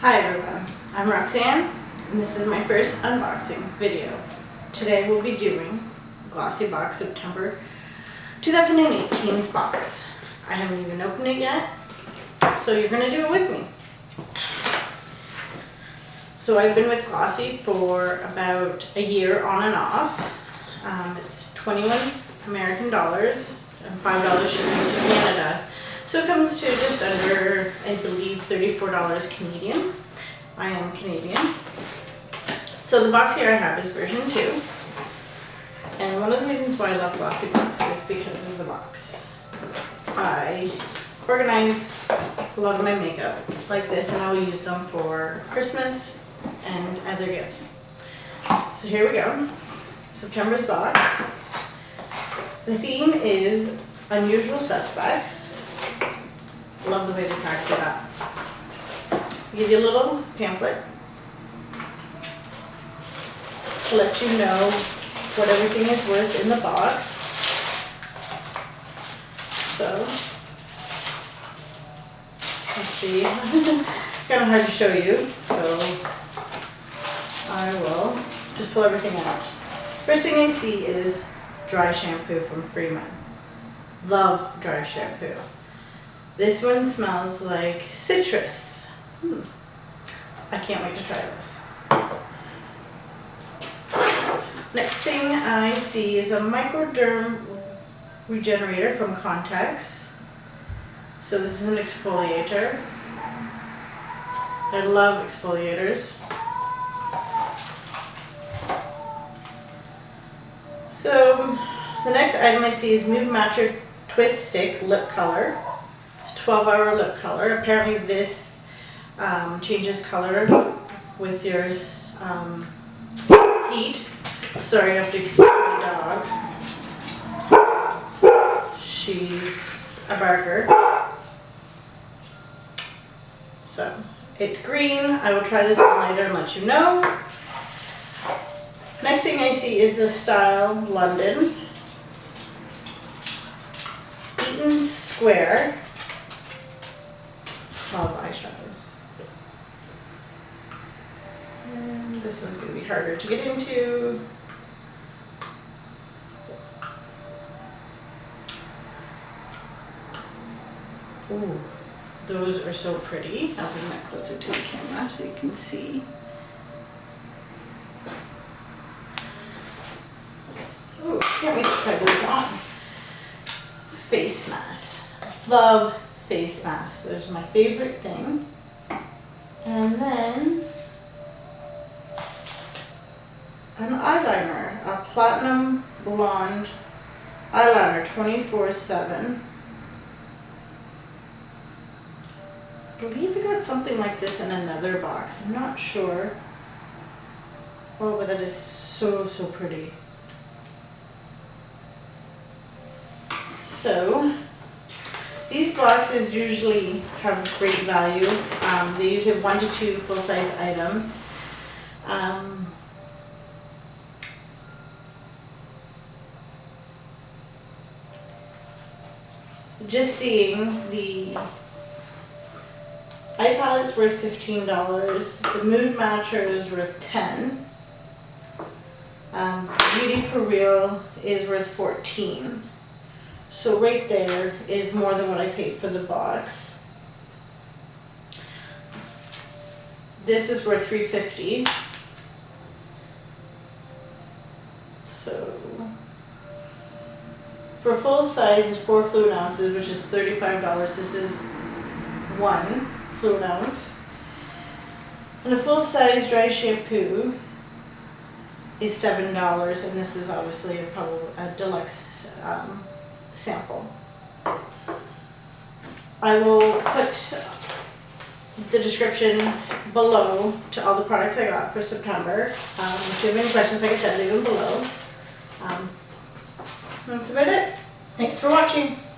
Hi everyone, I'm Roxanne and this is my first unboxing video. Today we'll be doing Glossybox September 2018's box. I haven't even opened it yet, so you're going to do it with me. So I've been with Glossy for about a year on and off. It's 21 American dollars and $5 shipping to Canada. So it comes to just under, I believe, $34 Canadian. I am Canadian. So the box here I have is version 2. And one of the reasons why I love Glossybox is because of the box. I organize a lot of my makeup like this and I will use them for Christmas and other gifts. So here we go. September's box. The theme is Unusual Suspects. Love the way they packed it up. Give you a little pamphlet to let you know what everything is worth in the box. So, let's see. It's kind of hard to show you, so I will just pull everything out. First thing I see is dry shampoo from FREEMAN. Love dry shampoo. This one smells like citrus. I can't wait to try this. Next thing I see is a MICRO-DERM regenerator from Contacts. So this is an exfoliator. I love exfoliators. So the next item I see is MOODMATCHER Twist Stick Lip Color. It's a 12-hour lip color. Apparently this changes color with your heat. Sorry, I have to excuse my dog. She's a barker. So it's green. I will try this on later and let you know. Next thing I see is the STYLONDON Eaton Square. Love eyeshadows. And this one's going to be harder to get into. Ooh, those are so pretty. I'll bring that closer to the camera so you can see. Ooh, can't wait to try those on. Face mask. Love face masks. Those are my favorite thing. And then an eyeliner, a platinum blonde eyeliner, 24/7. I believe I got something like this in another box. I'm not sure. Oh, but that is so pretty. So these boxes usually have great value. They usually have 1 to 2 full-size items. Just seeing the eye palette's worth $15. The MOODMATCHER is worth $10. Beauty for Real is worth $14. So right there is more than what I paid for the box. This is worth $3.50. So for full size is 4 fluid ounces, which is $35. This is 1 fluid ounce. And a full size dry shampoo is $7, and this is obviously a Deluxe sample. I will put the description below to all the products I got for September. If you have any questions, like I said, leave them below. That's about it. Thanks for watching.